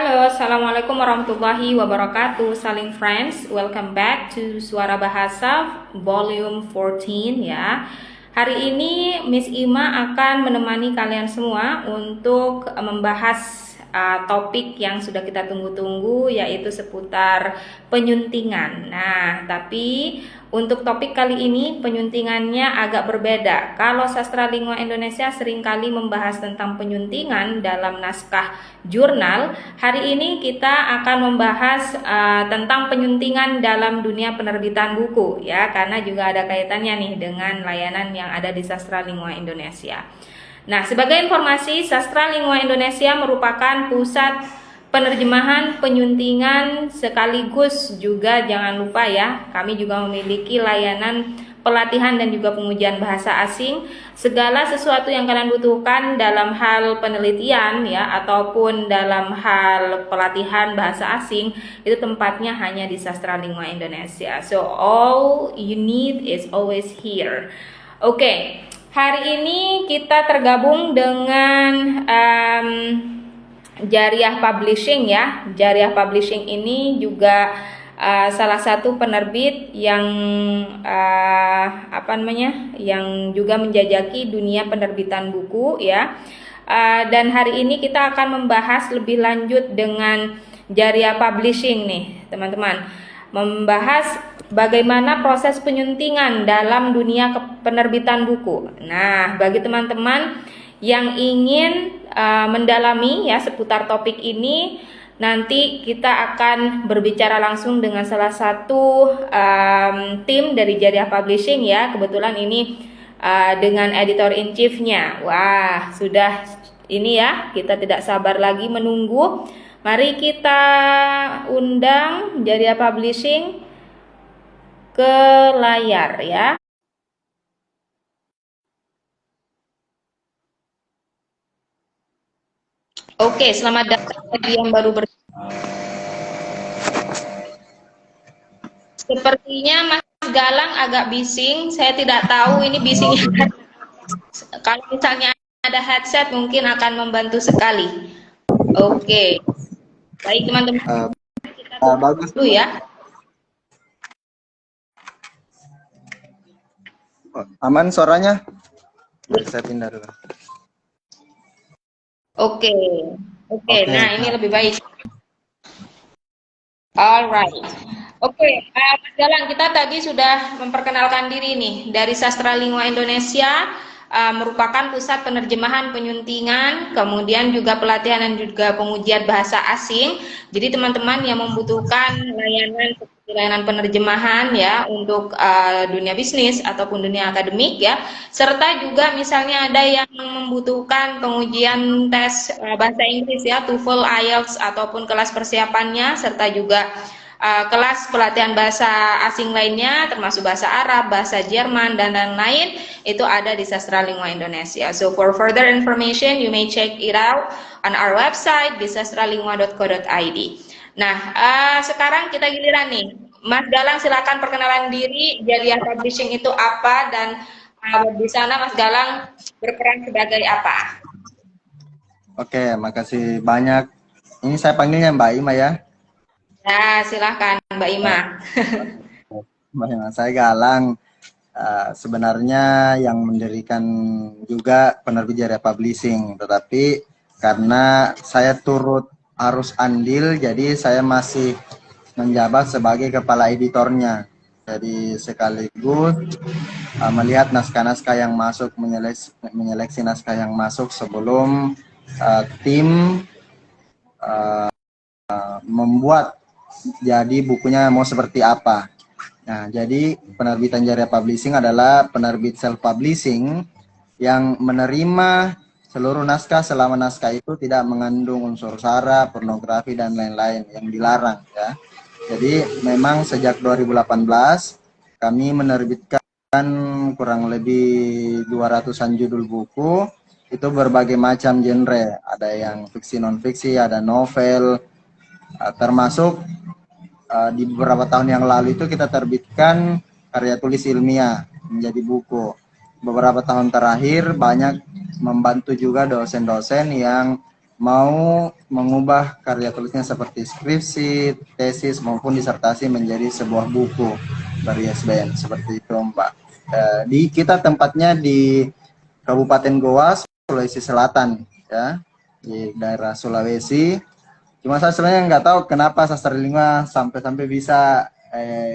Halo, Assalamualaikum warahmatullahi wabarakatuh. Saling friends, welcome back to Suara Bahasa Volume 14 ya. Hari ini Miss Ima akan menemani kalian semua untuk membahas topik yang sudah kita tunggu-tunggu, yaitu seputar penyuntingan. Nah, tapi untuk topik kali ini penyuntingannya agak berbeda. Kalau sastra lingua Indonesia seringkali membahas tentang penyuntingan dalam naskah jurnal, hari ini kita akan membahas tentang penyuntingan dalam dunia penerbitan buku ya, karena juga ada kaitannya nih dengan layanan yang ada di sastra lingua Indonesia. Nah, sebagai informasi, Sastra Lingua Indonesia merupakan pusat penerjemahan, penyuntingan, sekaligus juga jangan lupa ya, kami juga memiliki layanan pelatihan dan juga pengujian bahasa asing. Segala sesuatu yang kalian butuhkan dalam hal penelitian ya, ataupun dalam hal pelatihan bahasa asing, itu tempatnya hanya di Sastra Lingua Indonesia. So all you need is always here. Oke. Hari ini kita tergabung dengan Jariah Publishing ya. Jariah Publishing ini juga salah satu penerbit yang yang juga menjajaki dunia penerbitan buku ya. Dan hari ini kita akan membahas lebih lanjut dengan Jariah Publishing nih, teman-teman. Membahas bagaimana proses penyuntingan dalam dunia penerbitan buku. Nah, bagi teman-teman yang ingin mendalami ya seputar topik ini, nanti kita akan berbicara langsung dengan salah satu tim dari Jariah Publishing ya. Kebetulan ini dengan editor in chief-nya. Wah, sudah ini ya, kita tidak sabar lagi menunggu. Mari kita undang Jariah Publishing ke layar ya. Oke, selamat datang bagi yang baru Sepertinya Mas Galang agak bising. Saya tidak tahu ini bisingnya. Kalau misalnya ada headset mungkin akan membantu sekali. Oke. Baik teman-teman. Kita Bagus dulu ya. Aman suaranya? Saya pindah dulu. Oke. Nah ini lebih baik. Alright. Oke, Mas Galang, kita tadi sudah memperkenalkan diri nih dari Sastra Lingua Indonesia, merupakan pusat penerjemahan, penyuntingan, kemudian juga pelatihan dan juga pengujian bahasa asing. Jadi teman-teman yang membutuhkan layanan seperti layanan penerjemahan ya untuk dunia bisnis ataupun dunia akademik ya, serta juga misalnya ada yang membutuhkan pengujian tes bahasa Inggris ya, TOEFL, IELTS ataupun kelas persiapannya, serta juga kelas pelatihan bahasa asing lainnya termasuk bahasa Arab, bahasa Jerman dan lain-lain, itu ada di Sastra Lingua Indonesia. So for further information you may check it out on our website di sastralingua.co.id. Nah, sekarang kita giliran nih. Mas Galang silakan perkenalan diri, Jariah Publishing itu apa, dan di sana Mas Galang berperan sebagai apa? Oke, makasih banyak. Ini saya panggilnya Mbak Ima ya. Nah, silahkan Mbak Ima. Mbak Ima, saya Galang. Sebenarnya yang mendirikan juga penerbit Jariah Publishing, tetapi karena saya turut arus andil, jadi saya masih menjabat sebagai kepala editornya. Jadi sekaligus melihat naskah-naskah yang masuk, menyeleksi naskah yang masuk sebelum tim membuat jadi bukunya mau seperti apa. Nah, jadi penerbitan Jariah Publishing adalah penerbit self-publishing yang menerima seluruh naskah selama naskah itu tidak mengandung unsur sara, pornografi, dan lain-lain yang dilarang ya. Jadi memang sejak 2018 kami menerbitkan kurang lebih 200-an judul buku, itu berbagai macam genre, ada yang fiksi non-fiksi, ada novel, termasuk di beberapa tahun yang lalu itu kita terbitkan karya tulis ilmiah menjadi buku. Beberapa tahun terakhir banyak membantu juga dosen-dosen yang mau mengubah karya tulisnya seperti skripsi, tesis maupun disertasi menjadi sebuah buku berISBN seperti itu Mbak. Di kita tempatnya di Kabupaten Goa, Sulawesi Selatan ya, di daerah Sulawesi. Cuma saya sebenarnya nggak tahu kenapa sastra lingua sampai bisa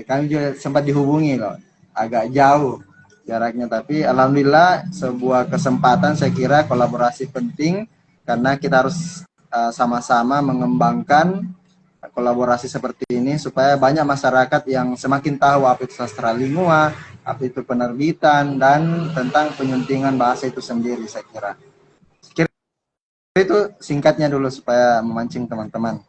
kami juga sempat dihubungi loh, agak jauh jaraknya, tapi alhamdulillah sebuah kesempatan, saya kira kolaborasi penting karena kita harus sama-sama mengembangkan kolaborasi seperti ini supaya banyak masyarakat yang semakin tahu apa itu sastra lingua, apa itu penerbitan, dan tentang penyuntingan bahasa itu sendiri. Saya kira itu singkatnya dulu supaya memancing teman-teman.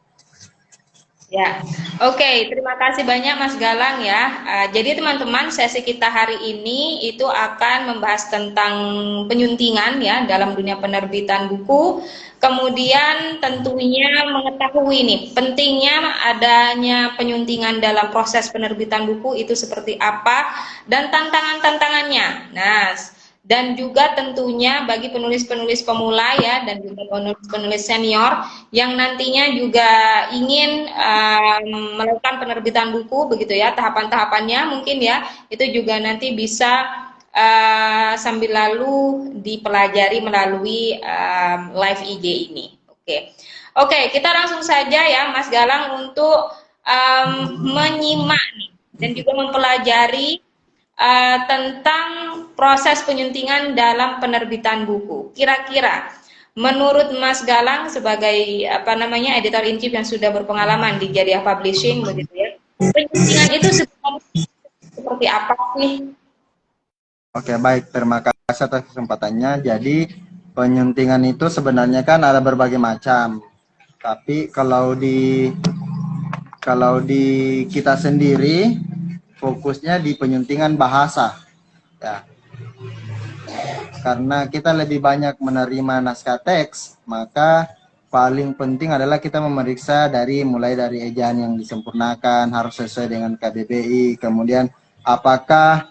Ya, oke. Terima kasih banyak Mas Galang ya. Jadi teman-teman, sesi kita hari ini itu akan membahas tentang penyuntingan ya dalam dunia penerbitan buku. Kemudian tentunya mengetahui nih pentingnya adanya penyuntingan dalam proses penerbitan buku itu seperti apa dan tantangan-tantangannya. Nah, dan juga tentunya bagi penulis-penulis pemula ya dan juga penulis-penulis senior yang nantinya juga ingin melakukan penerbitan buku begitu ya, tahapan-tahapannya mungkin ya itu juga nanti bisa sambil lalu dipelajari melalui live IG ini. Oke, kita langsung saja ya Mas Galang untuk menyimak nih dan juga mempelajari tentang proses penyuntingan dalam penerbitan buku. Kira-kira menurut Mas Galang sebagai editor in chief yang sudah berpengalaman di Jariah Publishing begitu ya, penyuntingan itu seperti apa sih? Oke, baik, terima kasih atas kesempatannya. Jadi penyuntingan itu sebenarnya kan ada berbagai macam. Tapi kalau di kita sendiri fokusnya di penyuntingan bahasa ya, karena kita lebih banyak menerima naskah teks, maka paling penting adalah kita memeriksa mulai dari ejaan yang disempurnakan harus sesuai dengan KBBI, kemudian apakah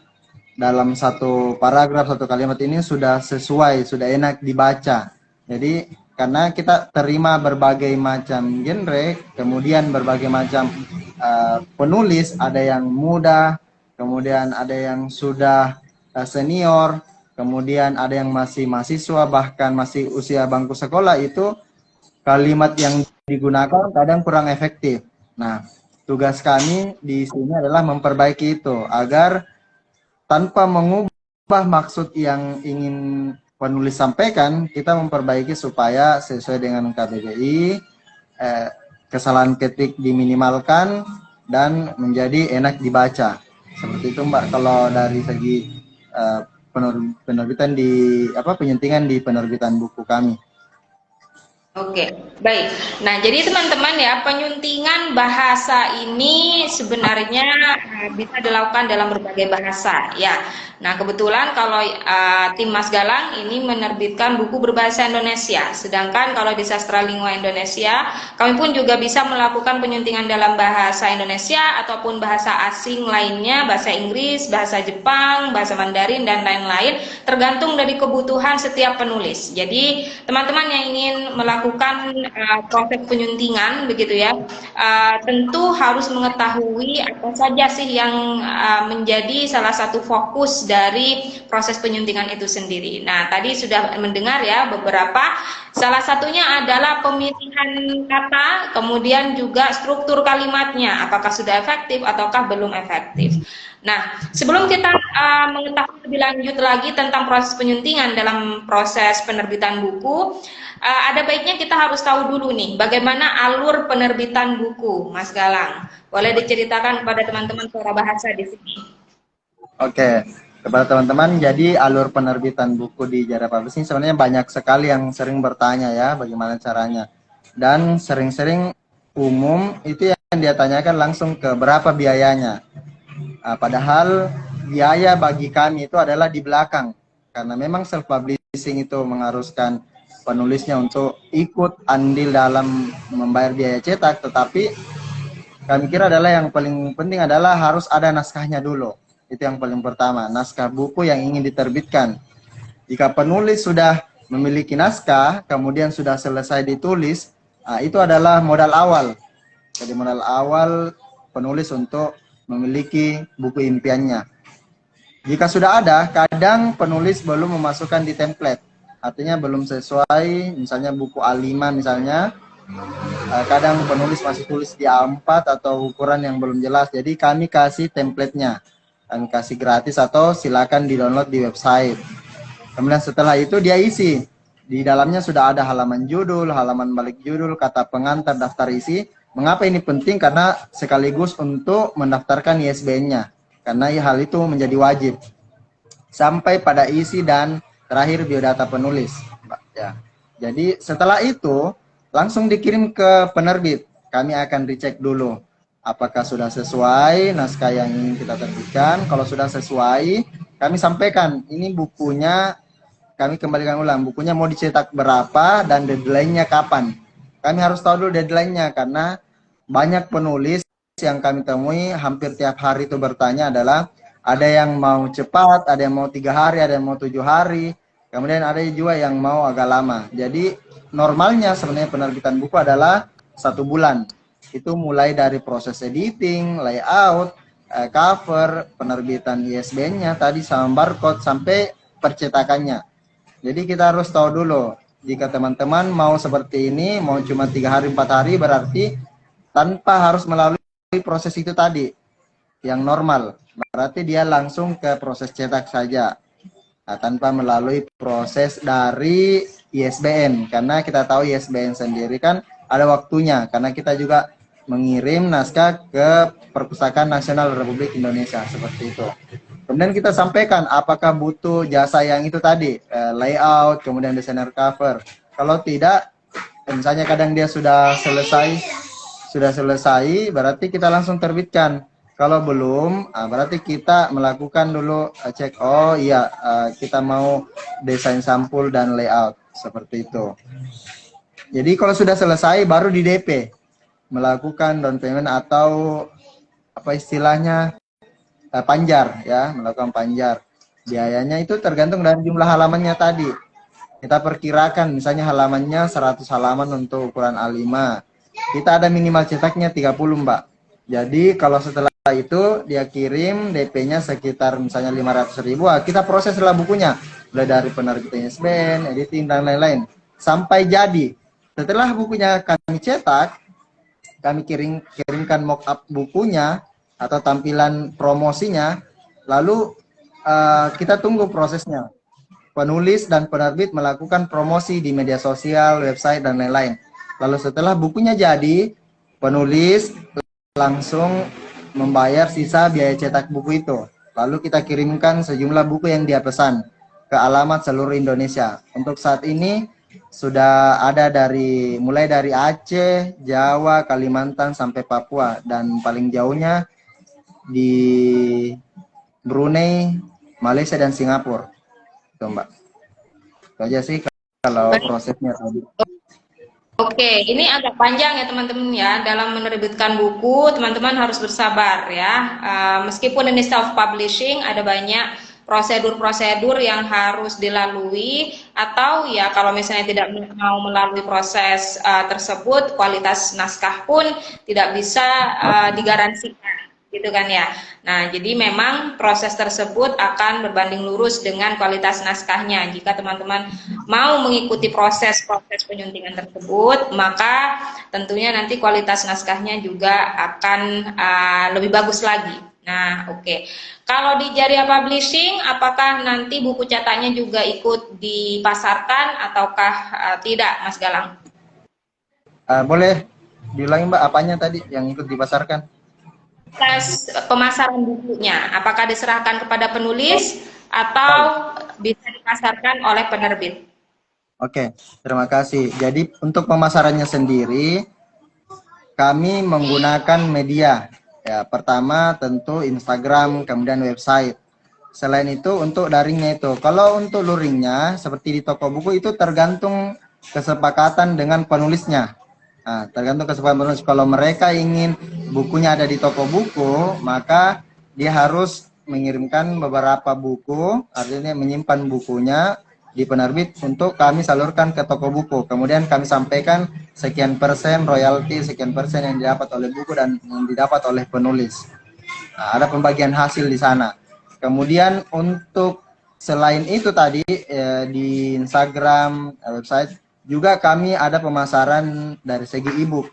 dalam satu paragraf, satu kalimat ini sudah sesuai, sudah enak dibaca. Jadi karena kita terima berbagai macam genre, kemudian berbagai macam penulis, ada yang muda, kemudian ada yang sudah senior, kemudian ada yang masih mahasiswa, bahkan masih usia bangku sekolah, itu kalimat yang digunakan kadang kurang efektif. Nah, tugas kami di sini adalah memperbaiki itu agar tanpa mengubah maksud yang ingin penulis sampaikan, kita memperbaiki supaya sesuai dengan KBBI, kesalahan ketik diminimalkan dan menjadi enak dibaca. Seperti itu Mbak, kalau dari segi penerbitan penyuntingan di penerbitan buku kami. Oke, baik. Nah, jadi teman-teman ya, penyuntingan bahasa ini sebenarnya bisa dilakukan dalam berbagai bahasa ya. Nah, kebetulan kalau tim Mas Galang ini menerbitkan buku berbahasa Indonesia, sedangkan kalau di Sastra Lingua Indonesia, kami pun juga bisa melakukan penyuntingan dalam bahasa Indonesia ataupun bahasa asing lainnya, bahasa Inggris, bahasa Jepang, bahasa Mandarin dan lain-lain, tergantung dari kebutuhan setiap penulis. Jadi, teman-teman yang ingin melakukan proses penyuntingan begitu ya, tentu harus mengetahui apa saja sih yang menjadi salah satu fokus dari proses penyuntingan itu sendiri. Nah, tadi sudah mendengar ya beberapa, salah satunya adalah pemilihan kata, kemudian juga struktur kalimatnya, apakah sudah efektif ataukah belum efektif. Nah, sebelum kita mengetahui lebih lanjut lagi tentang proses penyuntingan dalam proses penerbitan buku, ada baiknya kita harus tahu dulu nih, bagaimana alur penerbitan buku, Mas Galang. Boleh diceritakan kepada teman-teman Suara Bahasa di sini? Oke, kepada teman-teman, jadi alur penerbitan buku di Jariah Publishing sebenarnya banyak sekali yang sering bertanya ya, bagaimana caranya. Dan sering-sering umum itu yang dia tanyakan langsung ke berapa biayanya. Padahal biaya bagi kami itu adalah di belakang, karena memang self-publishing itu mengharuskan penulisnya untuk ikut andil dalam membayar biaya cetak, tetapi kami kira adalah yang paling penting adalah harus ada naskahnya dulu. Itu yang paling pertama, naskah buku yang ingin diterbitkan. Jika penulis sudah memiliki naskah, kemudian sudah selesai ditulis, itu adalah modal awal. Jadi modal awal penulis untuk memiliki buku impiannya. Jika sudah ada, kadang penulis belum memasukkan di template. Artinya belum sesuai, misalnya buku A5 misalnya, kadang penulis masih tulis di A4 atau ukuran yang belum jelas. Jadi kami kasih template-nya. Kami kasih gratis atau silakan di-download di website. Kemudian setelah itu dia isi. Di dalamnya sudah ada halaman judul, halaman balik judul, kata pengantar, daftar isi. Mengapa ini penting? Karena sekaligus untuk mendaftarkan ISBN-nya. Karena hal itu menjadi wajib. Sampai pada isi dan terakhir biodata penulis. Ya. Jadi setelah itu langsung dikirim ke penerbit. Kami akan dicek dulu apakah sudah sesuai naskah yang ingin kita terbitkan. Kalau sudah sesuai, kami sampaikan ini bukunya, kami kembalikan ulang bukunya mau dicetak berapa dan deadline-nya kapan. Kami harus tahu dulu deadline-nya karena banyak penulis yang kami temui hampir tiap hari itu bertanya adalah ada yang mau cepat, ada yang mau 3 hari, ada yang mau 7 hari, kemudian ada juga yang mau agak lama. Jadi normalnya sebenarnya penerbitan buku adalah 1 bulan. Itu mulai dari proses editing, layout, cover, penerbitan ISBN-nya tadi sama barcode sampai percetakannya. Jadi kita harus tahu dulu jika teman-teman mau seperti ini, mau cuma 3 hari 4 hari berarti tanpa harus melalui proses itu tadi yang normal, berarti dia langsung ke proses cetak saja, tanpa melalui proses dari ISBN, karena kita tahu ISBN sendiri kan ada waktunya, karena kita juga mengirim naskah ke Perpustakaan Nasional Republik Indonesia seperti itu. Kemudian kita sampaikan apakah butuh jasa yang itu tadi, layout, kemudian desainer cover. Kalau tidak, misalnya kadang dia sudah selesai, berarti kita langsung terbitkan. Kalau belum, berarti kita melakukan dulu cek, oh iya, kita mau desain sampul dan layout, seperti itu. Jadi kalau sudah selesai, baru di DP, melakukan down payment atau apa istilahnya, panjar, ya, melakukan panjar. Biayanya itu tergantung dari jumlah halamannya tadi. Kita perkirakan, misalnya halamannya 100 halaman untuk ukuran A5. Kita ada minimal cetaknya 30, Mbak. Jadi kalau setelah itu dia kirim DP-nya sekitar misalnya 500.000, kita proses lah bukunya. Mulai dari penerbitan ISBN, editing dan lain-lain sampai jadi. Setelah bukunya kami cetak, kami kirimkan mock-up bukunya atau tampilan promosinya, lalu kita tunggu prosesnya. Penulis dan penerbit melakukan promosi di media sosial, website dan lain-lain. Lalu setelah bukunya jadi, penulis langsung membayar sisa biaya cetak buku itu. Lalu kita kirimkan sejumlah buku yang dia pesan ke alamat seluruh Indonesia. Untuk saat ini sudah ada mulai dari Aceh, Jawa, Kalimantan sampai Papua, dan paling jauhnya di Brunei, Malaysia dan Singapura. Itu, Mbak. Itu aja sih kalau prosesnya tadi. Oke, ini agak panjang ya teman-teman ya. Dalam menerbitkan buku, teman-teman harus bersabar ya. Meskipun ini self-publishing, ada banyak prosedur-prosedur yang harus dilalui. Atau ya kalau misalnya tidak mau melalui proses tersebut, kualitas naskah pun tidak bisa digaransikan. Gitu kan ya. Nah, jadi memang proses tersebut akan berbanding lurus dengan kualitas naskahnya. Jika teman-teman mau mengikuti proses penyuntingan tersebut, maka tentunya nanti kualitas naskahnya juga akan lebih bagus lagi. Nah, oke. Kalau di Jaria Publishing, apakah nanti buku cetaknya juga ikut dipasarkan ataukah tidak, Mas Galang? Boleh diulangi, Mbak, apanya tadi yang ikut dipasarkan? Proses pemasaran bukunya, apakah diserahkan kepada penulis atau bisa dipasarkan oleh penerbit? Oke, terima kasih. Jadi untuk pemasarannya sendiri, kami menggunakan media. Ya, pertama tentu Instagram, kemudian website. Selain itu untuk daringnya itu, kalau untuk luringnya seperti di toko buku itu tergantung kesepakatan dengan penulisnya. Nah, tergantung kesepakatan penulis. Kalau mereka ingin bukunya ada di toko buku, maka dia harus mengirimkan beberapa buku, artinya menyimpan bukunya di penerbit untuk kami salurkan ke toko buku. Kemudian kami sampaikan sekian persen royalti, sekian persen yang didapat oleh buku dan yang didapat oleh penulis. Nah, ada pembagian hasil di sana. Kemudian untuk selain itu tadi di Instagram, website juga kami ada pemasaran dari segi ebook.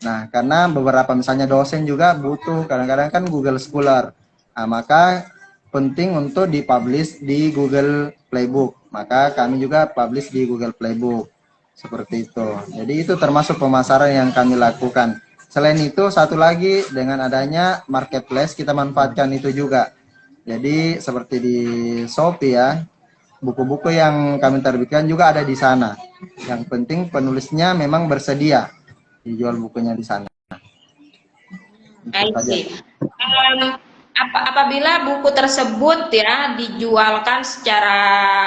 Nah, karena beberapa misalnya dosen juga butuh kadang-kadang kan Google Scholar. Nah, maka penting untuk dipublish di Google Playbook. Maka kami juga publish di Google Playbook. Seperti itu. Jadi itu termasuk pemasaran yang kami lakukan. Selain itu, satu lagi dengan adanya marketplace kita manfaatkan itu juga. Jadi seperti di Shopee ya, buku-buku yang kami terbitkan juga ada di sana. Yang penting penulisnya memang bersedia dijual bukunya di sana. I see. Apabila buku tersebut ya dijualkan secara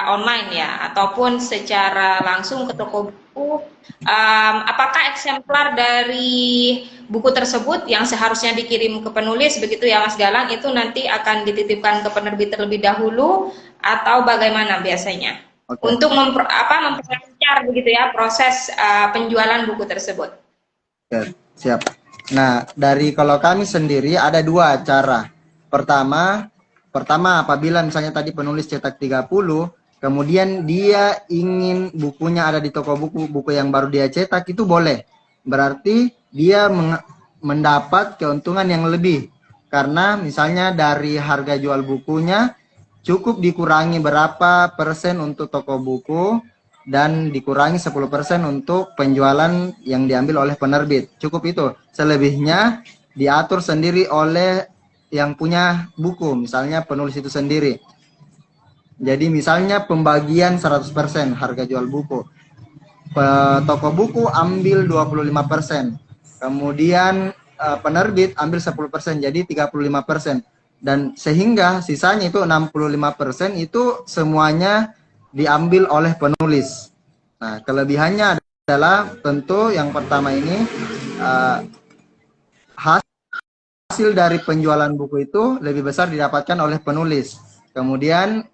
online ya ataupun secara langsung ke toko buku, apakah eksemplar dari buku tersebut yang seharusnya dikirim ke penulis begitu ya Mas Galang itu nanti akan dititipkan ke penerbit terlebih dahulu atau bagaimana biasanya? Oke. Untuk memperlancar begitu ya proses penjualan buku tersebut. Oke, siap. Nah, dari kalau kami sendiri ada dua cara. Pertama apabila misalnya tadi penulis cetak 30, kemudian dia ingin bukunya ada di toko buku yang baru dia cetak, itu boleh. Berarti dia mendapat keuntungan yang lebih. Karena misalnya dari harga jual bukunya cukup dikurangi berapa persen untuk toko buku dan dikurangi 10% untuk penjualan yang diambil oleh penerbit. Cukup itu. Selebihnya diatur sendiri oleh yang punya buku, misalnya penulis itu sendiri. Jadi misalnya pembagian 100% harga jual buku. Toko buku ambil 25%. Kemudian penerbit ambil 10%, jadi 35%. Dan sehingga sisanya itu 65% itu semuanya diambil oleh penulis. Nah, kelebihannya adalah tentu yang pertama ini hasil dari penjualan buku itu lebih besar didapatkan oleh penulis. Kemudian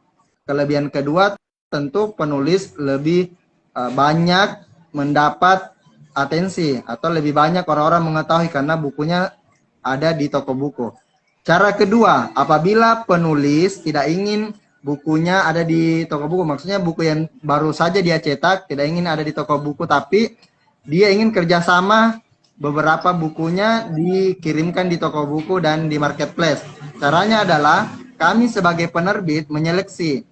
kelebihan kedua tentu penulis lebih banyak mendapat atensi atau lebih banyak orang-orang mengetahui karena bukunya ada di toko buku. Cara kedua, apabila penulis tidak ingin bukunya ada di toko buku, maksudnya buku yang baru saja dia cetak tidak ingin ada di toko buku, tapi dia ingin kerjasama beberapa bukunya dikirimkan di toko buku dan di marketplace. Caranya adalah kami sebagai penerbit menyeleksi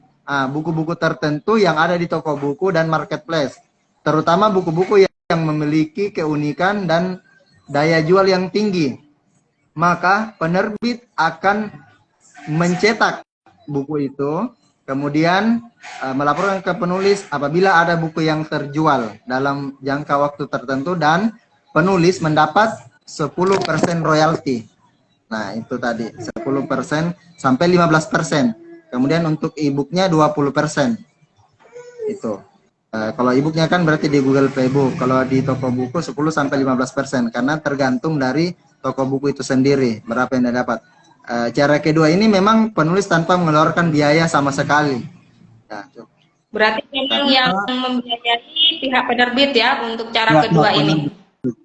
buku-buku tertentu yang ada di toko buku dan marketplace, terutama buku-buku yang memiliki keunikan dan daya jual yang tinggi. Maka penerbit akan mencetak buku itu, kemudian melaporkan ke penulis apabila ada buku yang terjual dalam jangka waktu tertentu dan penulis mendapat 10% royalti. Nah, itu tadi 10% sampai 15%. Kemudian untuk e-booknya 20%. Itu. Kalau e-booknya kan berarti di Google Playbook. Kalau di toko buku 10 sampai 15% karena tergantung dari toko buku itu sendiri berapa yang dia dapat. Cara kedua ini memang penulis tanpa mengeluarkan biaya sama sekali. Nah, berarti memang yang membiayai pihak penerbit ya untuk cara kedua ini.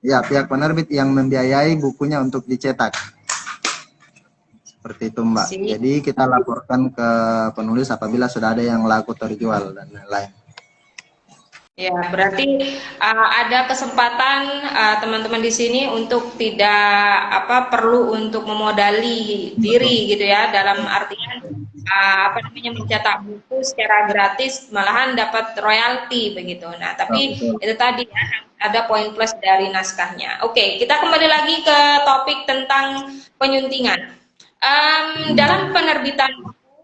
Ya, pihak penerbit yang membiayai bukunya untuk dicetak. Seperti itu, Mbak. Jadi kita laporkan ke penulis apabila sudah ada yang laku terjual dan lain-lain. Ya, berarti ada kesempatan teman-teman di sini untuk tidak perlu untuk memodali diri gitu ya, dalam artian mencetak buku secara gratis malahan dapat royalti begitu. Nah, tapi itu tadi ya, ada poin plus dari naskahnya. Oke, kita kembali lagi ke topik tentang penyuntingan. Dalam penerbitan buku,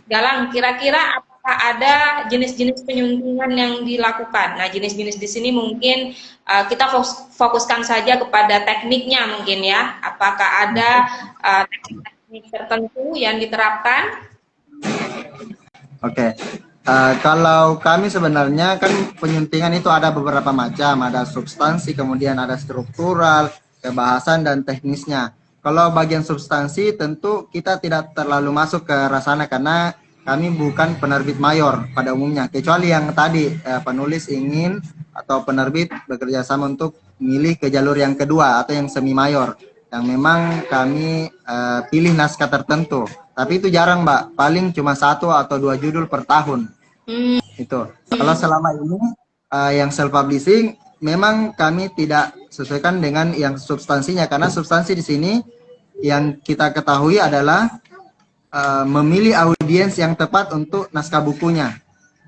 Galang, kira-kira apakah ada jenis-jenis penyuntingan yang dilakukan? Nah, jenis-jenis di sini mungkin kita fokuskan saja kepada tekniknya mungkin ya. Apakah ada teknik tertentu yang diterapkan? Oke. Kalau kami sebenarnya kan penyuntingan itu ada beberapa macam, ada substansi, kemudian ada struktural, kebahasan dan teknisnya. Kalau bagian substansi tentu kita tidak terlalu masuk ke rasana karena kami bukan penerbit mayor pada umumnya, kecuali yang tadi penulis ingin atau penerbit bekerja sama untuk milih ke jalur yang kedua atau yang semi mayor, yang memang kami pilih naskah tertentu. Tapi itu jarang, Mbak. Paling cuma 1 atau 2 judul per tahun. Itu. Kalau selama ini yang self publishing memang kami tidak sesuaikan dengan yang substansinya, karena substansi di sini yang kita ketahui adalah memilih audiens yang tepat untuk naskah bukunya.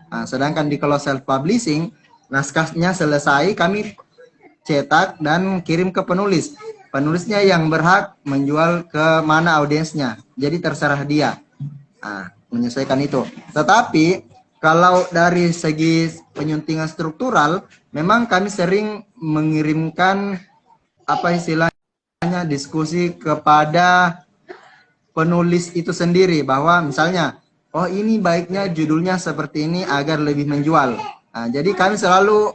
Nah, sedangkan di kalau self publishing, naskahnya selesai kami cetak dan kirim ke penulis. Penulisnya yang berhak menjual ke mana audiensnya. Jadi terserah dia. Nah, menyesuaikan itu. Tetapi kalau dari segi penyuntingan struktural, memang kami sering mengirimkan apa istilahnya diskusi kepada penulis itu sendiri, bahwa misalnya, oh ini baiknya judulnya seperti ini agar lebih menjual. Nah, jadi kami selalu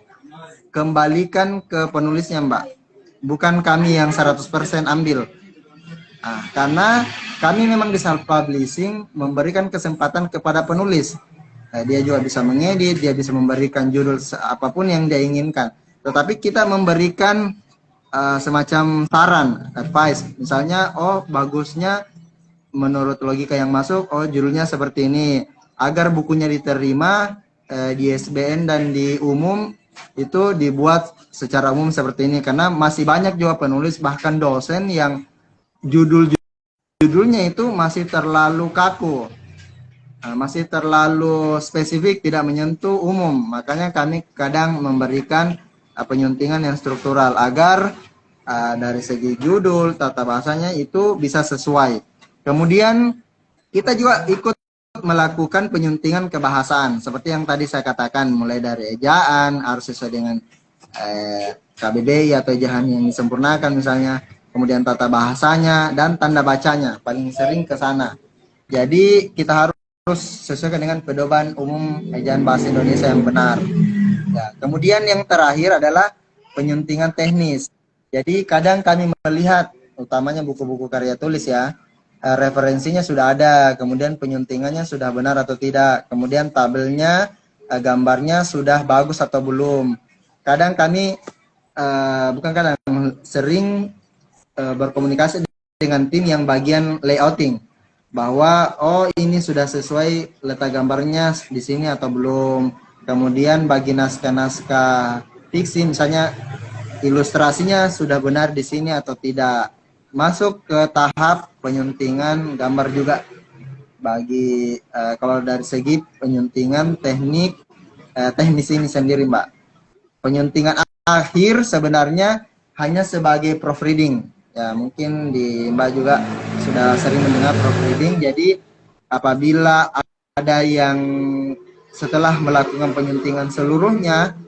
kembalikan ke penulisnya, Mbak. Bukan kami yang 100% ambil. Nah, karena kami memang di self publishing memberikan kesempatan kepada penulis. Nah, dia juga bisa mengedit, dia bisa memberikan judul apapun yang dia inginkan. Tetapi kita memberikan semacam saran, advice. Misalnya, oh bagusnya menurut logika yang masuk, oh judulnya seperti ini, agar bukunya diterima di SBN dan di umum itu dibuat secara umum seperti ini, karena masih banyak juga penulis bahkan dosen yang judulnya itu masih terlalu kaku, masih terlalu spesifik, tidak menyentuh umum. Makanya kami kadang memberikan penyuntingan yang struktural agar dari segi judul, tata bahasanya itu bisa sesuai. Kemudian kita juga ikut melakukan penyuntingan kebahasaan seperti yang tadi saya katakan, mulai dari ejaan harus sesuai dengan KBBI atau ejaan yang disempurnakan misalnya, kemudian tata bahasanya dan tanda bacanya, paling sering ke sana. Jadi kita harus sesuaikan dengan pedoman umum ejaan bahasa Indonesia yang benar. Ya, kemudian yang terakhir adalah penyuntingan teknis. Jadi kadang kami melihat, utamanya buku-buku karya tulis ya, referensinya sudah ada, kemudian penyuntingannya sudah benar atau tidak, kemudian tabelnya, gambarnya sudah bagus atau belum. Kadang kami sering berkomunikasi dengan tim yang bagian layouting, bahwa oh ini sudah sesuai letak gambarnya di sini atau belum. Kemudian bagi naskah-naskah fiksi misalnya, ilustrasinya sudah benar di sini atau tidak. Masuk ke tahap penyuntingan gambar juga. Bagi kalau dari segi penyuntingan teknis ini sendiri, Mbak. Penyuntingan akhir sebenarnya hanya sebagai proofreading. Ya, mungkin di Mbak juga sudah sering mendengar proofreading. Jadi apabila ada yang setelah melakukan penyuntingan seluruhnya,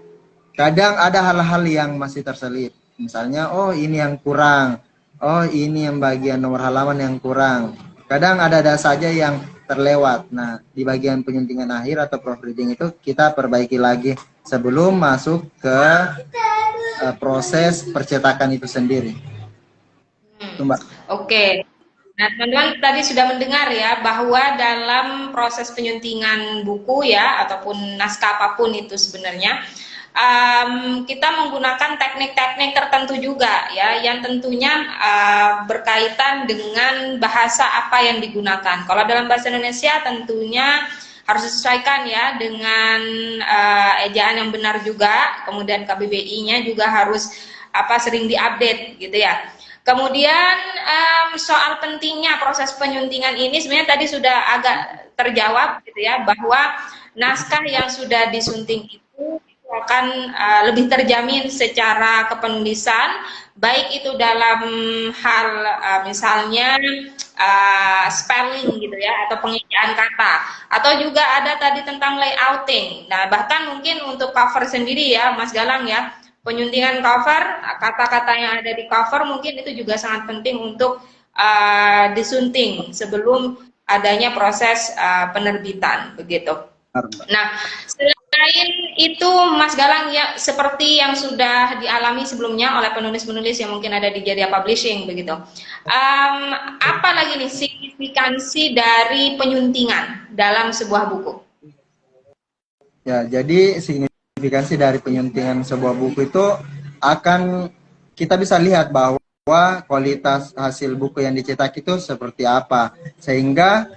kadang ada hal-hal yang masih terselip. Misalnya, oh ini yang kurang. Oh ini yang bagian nomor halaman yang kurang. Kadang ada saja yang terlewat. Nah, di bagian penyuntingan akhir atau proofreading itu kita perbaiki lagi sebelum masuk ke proses percetakan itu sendiri. Mbak. Oke. Nah, teman-teman tadi sudah mendengar ya bahwa dalam proses penyuntingan buku ya ataupun naskah apapun itu sebenarnya kita menggunakan teknik-teknik tertentu juga ya, yang tentunya berkaitan dengan bahasa apa yang digunakan. Kalau dalam bahasa Indonesia tentunya harus disesuaikan ya dengan ejaan yang benar juga, kemudian KBBI-nya juga harus sering diupdate gitu ya. Kemudian soal pentingnya proses penyuntingan ini sebenarnya tadi sudah agak terjawab gitu ya, bahwa naskah yang sudah disunting itu akan lebih terjamin secara kepenulisan, baik itu dalam hal misalnya spelling gitu ya, atau pengejaan kata, atau juga ada tadi tentang layouting. Nah, bahkan mungkin untuk cover sendiri ya Mas Galang ya, penyuntingan cover, kata-kata yang ada di cover mungkin itu juga sangat penting untuk disunting sebelum adanya proses penerbitan begitu. Nah, selain itu Mas Galang ya, seperti yang sudah dialami sebelumnya oleh penulis-penulis yang mungkin ada di Jaya Publishing begitu, apa lagi nih signifikansi dari penyuntingan dalam sebuah buku? Ya, jadi signifikansi dari penyuntingan sebuah buku itu akan kita bisa lihat bahwa kualitas hasil buku yang dicetak itu seperti apa, sehingga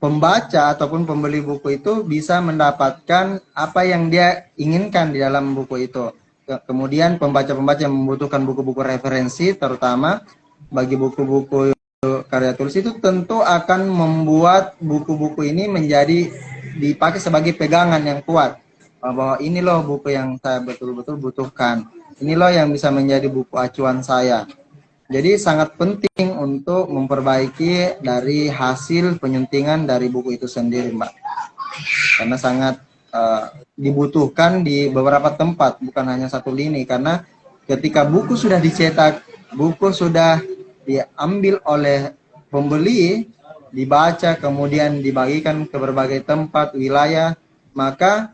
pembaca ataupun pembeli buku itu bisa mendapatkan apa yang dia inginkan di dalam buku itu. Kemudian pembaca-pembaca yang membutuhkan buku-buku referensi, terutama bagi buku-buku karya tulis, itu tentu akan membuat buku-buku ini menjadi dipakai sebagai pegangan yang kuat, bahwa ini loh buku yang saya betul-betul butuhkan, ini loh yang bisa menjadi buku acuan saya. Jadi sangat penting untuk memperbaiki dari hasil penyuntingan dari buku itu sendiri, Mbak, karena sangat dibutuhkan di beberapa tempat, bukan hanya satu lini. Karena ketika buku sudah dicetak, buku sudah diambil oleh pembeli, dibaca, kemudian dibagikan ke berbagai tempat, wilayah, maka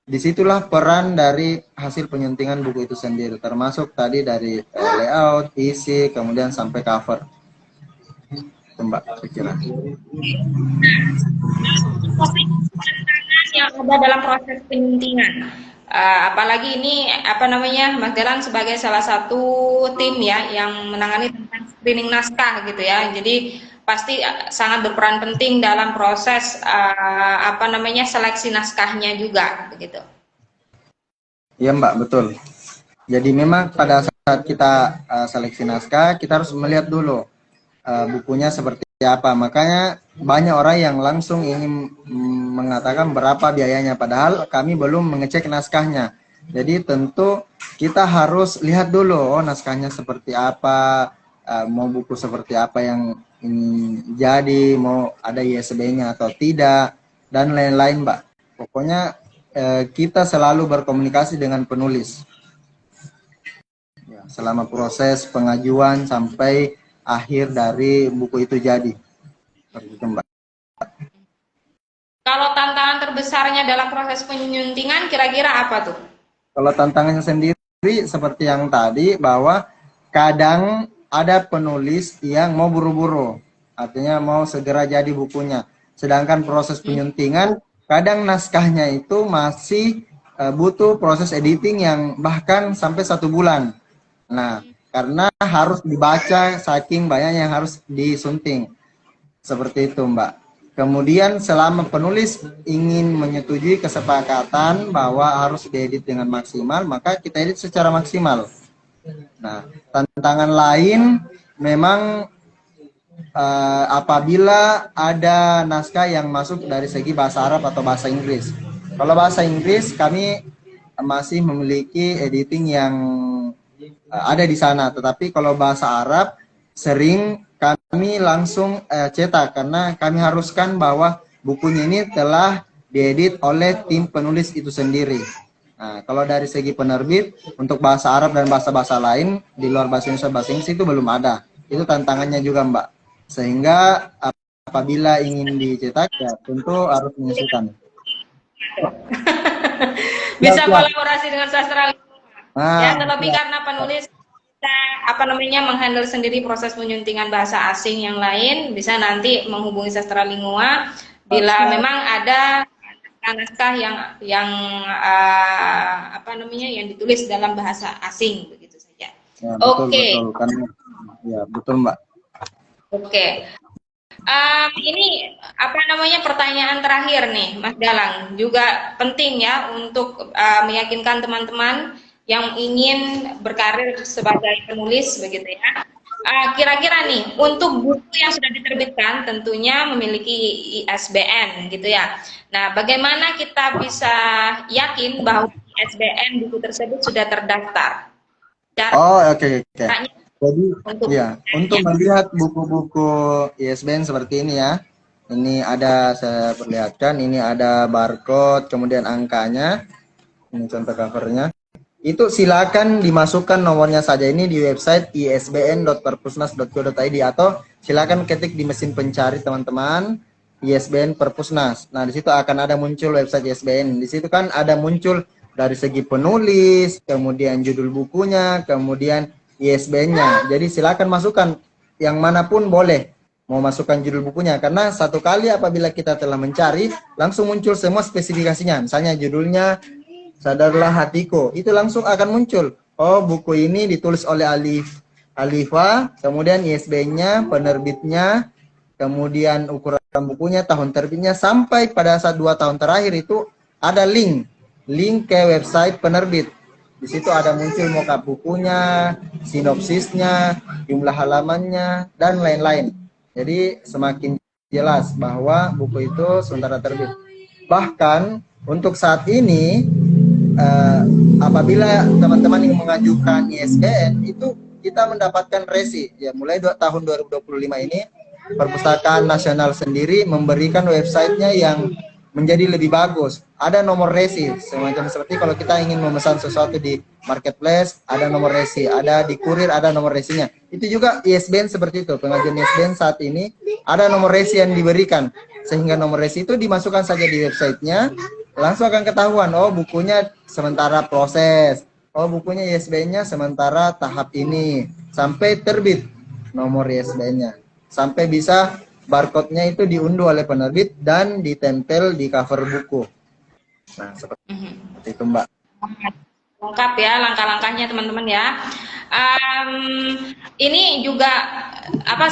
disitulah peran dari hasil penyuntingan buku itu sendiri, termasuk tadi dari layout, isi, kemudian sampai cover. Mbak, saya kira. Yang ada dalam proses penyuntingan, apalagi ini Mas Delang sebagai salah satu tim ya yang menangani tentang screening naskah gitu ya, jadi pasti sangat berperan penting dalam proses seleksi naskahnya juga begitu. Iya, Mbak, betul. Jadi memang pada saat kita seleksi naskah, kita harus melihat dulu bukunya seperti apa. Makanya banyak orang yang langsung ingin mengatakan berapa biayanya, padahal kami belum mengecek naskahnya. Jadi tentu kita harus lihat dulu, naskahnya seperti apa, mau buku seperti apa yang jadi, mau ada ISBN-nya atau tidak, dan lain-lain, Mbak. Pokoknya kita selalu berkomunikasi dengan penulis selama proses pengajuan sampai akhir dari buku itu jadi. Mbak. Kalau tantangan terbesarnya dalam proses penyuntingan kira-kira apa tuh? Kalau tantangannya sendiri seperti yang tadi, bahwa kadang ada penulis yang mau buru-buru, artinya mau segera jadi bukunya. Sedangkan proses penyuntingan, kadang naskahnya itu masih butuh proses editing yang bahkan sampai 1 bulan. Nah, karena harus dibaca saking banyaknya yang harus disunting. Seperti itu, Mbak. Kemudian selama penulis ingin menyetujui kesepakatan bahwa harus diedit dengan maksimal, maka kita edit secara maksimal. Nah, tantangan lain memang apabila ada naskah yang masuk dari segi bahasa Arab atau bahasa Inggris. Kalau bahasa Inggris, kami masih memiliki editing yang ada di sana, tetapi kalau bahasa Arab sering kami langsung cetak, karena kami haruskan bahwa bukunya ini telah diedit oleh tim penulis itu sendiri. Nah, kalau dari segi penerbit untuk bahasa Arab dan bahasa-bahasa lain di luar bahasa Indonesia, bahasa Inggris itu belum ada. Itu tantangannya juga, Mbak. Sehingga apabila ingin dicetak, ya tentu harus menyesuaikan. Bisa kolaborasi dengan sastra. Ya, terlebih karena penulis menghandle sendiri proses penyuntingan bahasa asing yang lain, bisa nanti menghubungi Sastra Lingua bila memang ada naskah yang ditulis dalam bahasa asing begitu saja. Ya, Oke. Ya, betul, Mbak. Oke. Ini pertanyaan terakhir nih, Mas Dalang, juga penting ya untuk meyakinkan teman-teman yang ingin berkarir sebagai penulis begitu ya. Kira-kira nih untuk buku yang sudah diterbitkan tentunya memiliki ISBN gitu ya. Nah, bagaimana kita bisa yakin bahwa ISBN buku tersebut sudah terdaftar? Oke. Jadi untuk melihat buku-buku ISBN seperti ini ya. Ini ada, saya perlihatkan, ini ada barcode, kemudian angkanya. Ini contoh covernya. Itu silakan dimasukkan nomornya saja ini di website isbn.perpusnas.go.id, atau silakan ketik di mesin pencari teman-teman ISBN Perpusnas. Nah, di situ akan ada muncul website ISBN. Di situ kan ada muncul dari segi penulis, kemudian judul bukunya, kemudian ISBN-nya. Jadi silakan masukkan yang manapun boleh. mau masukkan judul bukunya, karena satu kali apabila kita telah mencari langsung muncul semua spesifikasinya. Misalnya judulnya Sadarlah Hatiku, itu langsung akan muncul. Oh, buku ini ditulis oleh Alifa, kemudian ISBN-nya, penerbitnya, kemudian ukuran bukunya, tahun terbitnya, sampai pada saat 2 tahun terakhir itu ada link ke website penerbit. Di situ ada muncul mockup bukunya, sinopsisnya, jumlah halamannya, dan lain-lain. Jadi semakin jelas bahwa buku itu sementara terbit. Bahkan untuk saat ini, apabila teman-teman yang mengajukan ISBN, itu kita mendapatkan resi. Ya, mulai tahun 2025 ini, Perpustakaan Nasional sendiri memberikan websitenya yang menjadi lebih bagus. Ada nomor resi, semacam seperti kalau kita ingin memesan sesuatu di marketplace, ada nomor resi, ada di kurir, ada nomor resinya. Itu juga ISBN seperti itu. Pengajuan ISBN saat ini ada nomor resi yang diberikan, sehingga nomor resi itu dimasukkan saja di websitenya, langsung akan ketahuan, oh bukunya sementara proses, oh bukunya ISBN-nya sementara tahap ini, sampai terbit nomor ISBN-nya, sampai bisa barcode-nya itu diunduh oleh penerbit dan ditempel di cover buku. Nah, seperti itu, Mbak. Lengkap ya langkah-langkahnya teman-teman ya. Ini juga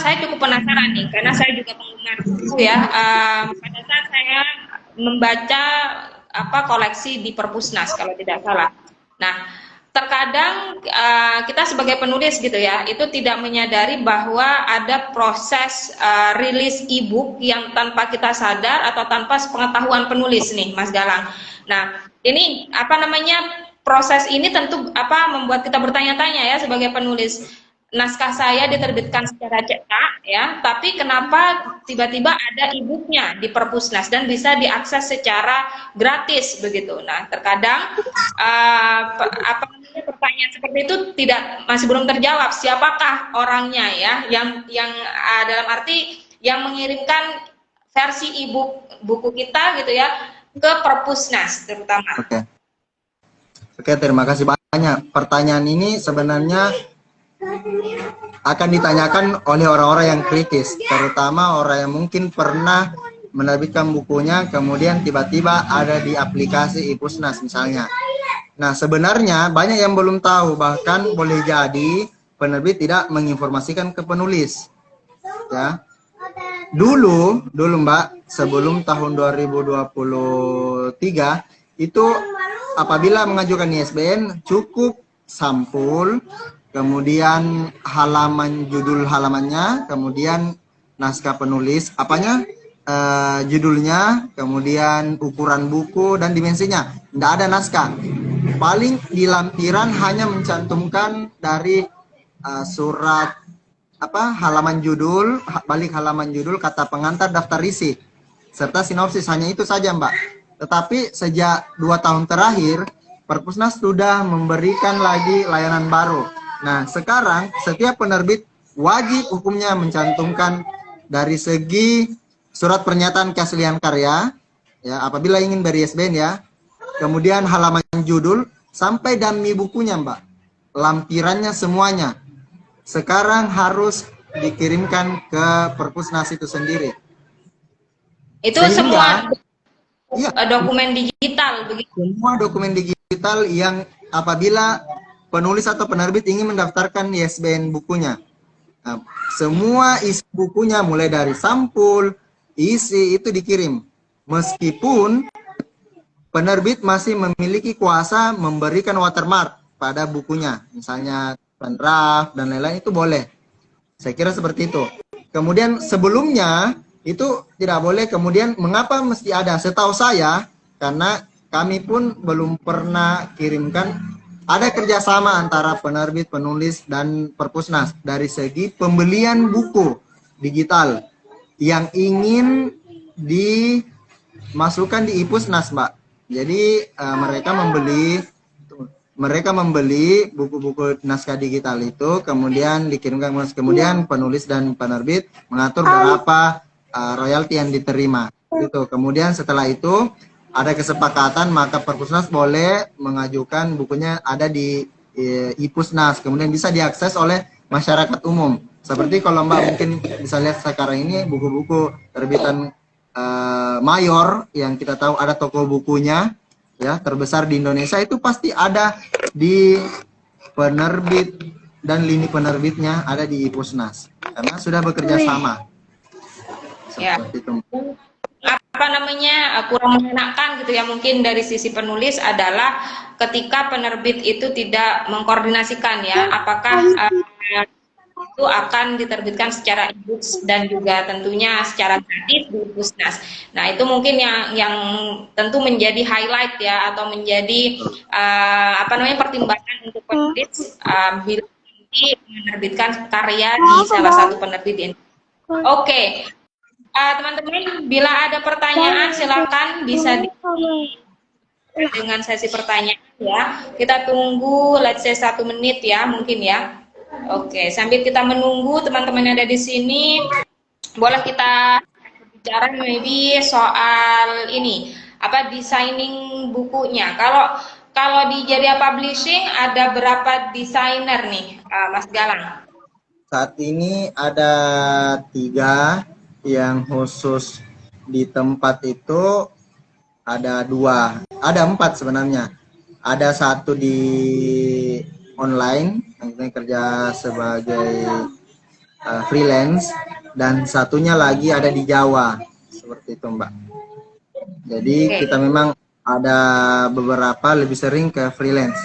saya cukup penasaran nih, karena saya juga penggemar buku ya. Pada saat saya membaca koleksi di Perpusnas kalau tidak salah. Nah, terkadang kita sebagai penulis gitu ya, itu tidak menyadari bahwa ada proses rilis e-book yang tanpa kita sadar atau tanpa sepengetahuan penulis nih, Mas Galang. Nah, ini proses ini tentu membuat kita bertanya-tanya ya sebagai penulis. Naskah saya diterbitkan secara cetak ya, tapi kenapa tiba-tiba ada e-booknya di Perpusnas dan bisa diakses secara gratis begitu. Nah, terkadang pertanyaan seperti itu masih belum terjawab, siapakah orangnya ya yang dalam arti yang mengirimkan versi e-book buku kita gitu ya ke Perpusnas terutama. Oke, terima kasih banyak. Pertanyaan ini sebenarnya akan ditanyakan oleh orang-orang yang kritis, terutama orang yang mungkin pernah menerbitkan bukunya kemudian tiba-tiba ada di aplikasi iPusnas misalnya. Nah, sebenarnya banyak yang belum tahu, bahkan boleh jadi penerbit tidak menginformasikan ke penulis. Ya. Dulu Mbak, sebelum tahun 2023 itu apabila mengajukan ISBN cukup sampul, kemudian judul halamannya, kemudian naskah penulis, judulnya, kemudian ukuran buku dan dimensinya. Tidak ada naskah. Paling di lampiran hanya mencantumkan dari surat halaman judul, balik halaman judul, kata pengantar, daftar isi, serta sinopsis. Hanya itu saja, Mbak. Tetapi sejak 2 tahun terakhir, Perpusnas sudah memberikan lagi layanan baru. Nah, sekarang setiap penerbit wajib hukumnya mencantumkan dari segi surat pernyataan keaslian karya, ya, apabila ingin beri ISBN ya, kemudian halaman judul, sampai dummy bukunya, Mbak. Lampirannya semuanya. Sekarang harus dikirimkan ke Perpusnas itu sendiri. Itu semua dokumen digital begitu. Semua dokumen digital yang apabila penulis atau penerbit ingin mendaftarkan ISBN bukunya. Nah, semua isi bukunya mulai dari sampul, isi itu dikirim. Meskipun penerbit masih memiliki kuasa memberikan watermark pada bukunya, misalnya draft dan lain-lain, itu boleh. Saya kira seperti itu. Kemudian sebelumnya itu tidak boleh. Kemudian mengapa mesti ada? Setahu saya, karena kami pun belum pernah kirimkan. Ada kerjasama antara penerbit, penulis, dan Perpusnas dari segi pembelian buku digital yang ingin dimasukkan di iPusnas, Mbak. Jadi mereka membeli buku-buku naskah digital itu, kemudian dikirimkan, kemudian penulis dan penerbit mengatur berapa royalti yang diterima. Itu. Kemudian setelah itu ada kesepakatan, maka Perpusnas boleh mengajukan bukunya ada di iPusnas, kemudian bisa diakses oleh masyarakat umum. Seperti kalau Mbak mungkin bisa lihat sekarang ini buku-buku terbitan mayor yang kita tahu ada toko bukunya ya terbesar di Indonesia, itu pasti ada di penerbit dan lini penerbitnya ada di Ipusnas karena sudah bekerja sama. Ya. Seperti itu. Apa namanya, kurang mengenakan gitu ya mungkin dari sisi penulis adalah ketika penerbit itu tidak mengkoordinasikan ya apakah itu akan diterbitkan secara e-books dan juga tentunya secara gratis di Pusnas. Nah itu mungkin yang tentu menjadi highlight ya atau menjadi apa namanya pertimbangan untuk penulis bila nanti menerbitkan karya di salah satu penerbit ini. Oke. Teman-teman, bila ada pertanyaan silakan bisa dengan sesi pertanyaan ya. Kita tunggu let's say 1 menit ya mungkin ya. Oke, sambil kita menunggu teman-teman yang ada di sini, boleh kita bicara maybe soal ini apa designing bukunya. Kalau di Jariah Publishing ada berapa desainer nih, Mas Galang? Saat ini ada 3 yang khusus di tempat itu, ada 2, ada 4 sebenarnya. Ada 1 di online yang kerja sebagai freelance dan satunya lagi ada di Jawa seperti itu Mbak. Jadi kita memang ada beberapa lebih sering ke freelance.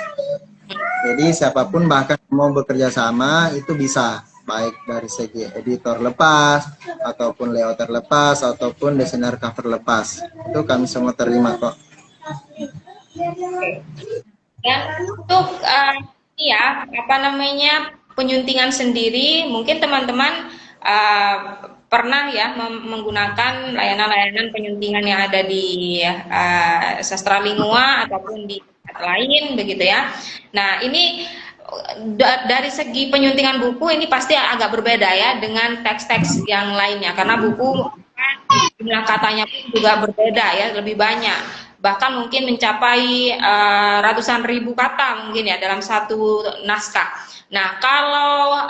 Jadi siapapun bahkan mau bekerja sama itu bisa, baik dari segi editor lepas ataupun layouter lepas ataupun desainer cover lepas, itu kami semua terima kok. Ya untuk ya apa namanya penyuntingan sendiri mungkin teman-teman pernah ya menggunakan layanan-layanan penyuntingan yang ada di Sastra Lingua ataupun di tempat lain begitu ya. Nah ini dari segi penyuntingan buku ini pasti agak berbeda ya dengan teks-teks yang lainnya karena buku jumlah katanya pun juga berbeda ya, lebih banyak, bahkan mungkin mencapai ratusan ribu kata mungkin ya dalam satu naskah. Nah kalau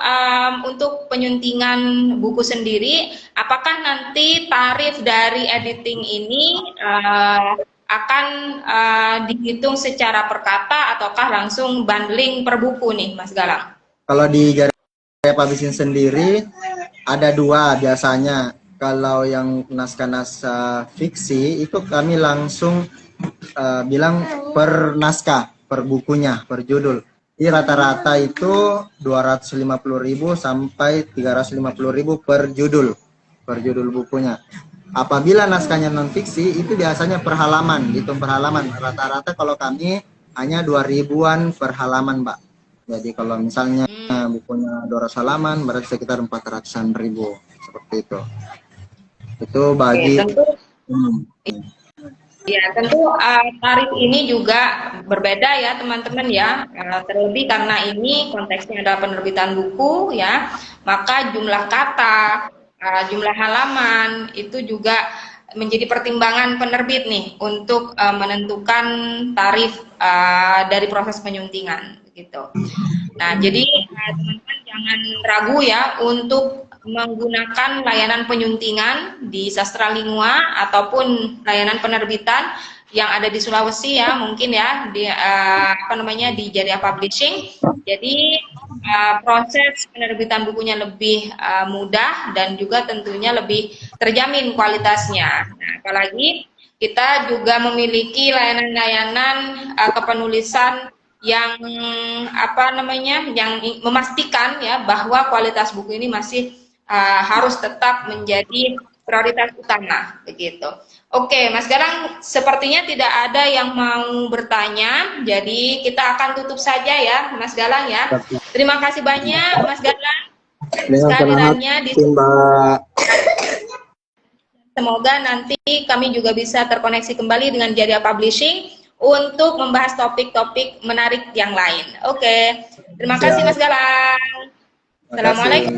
untuk penyuntingan buku sendiri, apakah nanti tarif dari editing ini akan dihitung secara per kata ataukah langsung bundling per buku nih Mas Galang? Kalau di Jariah Publishing sendiri ada 2 biasanya. Kalau yang naskah-naskah fiksi itu kami langsung bilang per naskah, per bukunya, per judul. Di rata-rata itu 250.000 sampai 350.000 per judul bukunya. Apabila naskahnya non fiksi itu biasanya per halaman, hitung per halaman. Rata-rata kalau kami hanya 2.000-an per halaman, Mbak. Jadi kalau misalnya bukunya 200 halaman berarti sekitar 400-an ribu seperti itu. Itu bagi ya tentu tarif ini juga berbeda ya teman-teman ya, terlebih karena ini konteksnya adalah penerbitan buku ya, maka jumlah kata, jumlah halaman itu juga menjadi pertimbangan penerbit nih untuk menentukan tarif dari proses penyuntingan gitu. Nah jadi teman-teman jangan ragu ya untuk menggunakan layanan penyuntingan di Sastra Lingua ataupun layanan penerbitan yang ada di Sulawesi ya mungkin ya di apa namanya di Jariah Publishing. Jadi proses penerbitan bukunya lebih mudah dan juga tentunya lebih terjamin kualitasnya. Nah, apalagi kita juga memiliki layanan-layanan kepenulisan yang apa namanya yang memastikan ya bahwa kualitas buku ini masih harus tetap menjadi prioritas utama begitu. Oke, Mas Galang, sepertinya tidak ada yang mau bertanya, jadi kita akan tutup saja ya, Mas Galang ya. Terima kasih banyak, Mas Galang, kehadirannya di Mbak. Semoga nanti kami juga bisa terkoneksi kembali dengan Jariah Publishing untuk membahas topik-topik menarik yang lain. Oke, terima kasih Mas Galang. Assalamualaikum.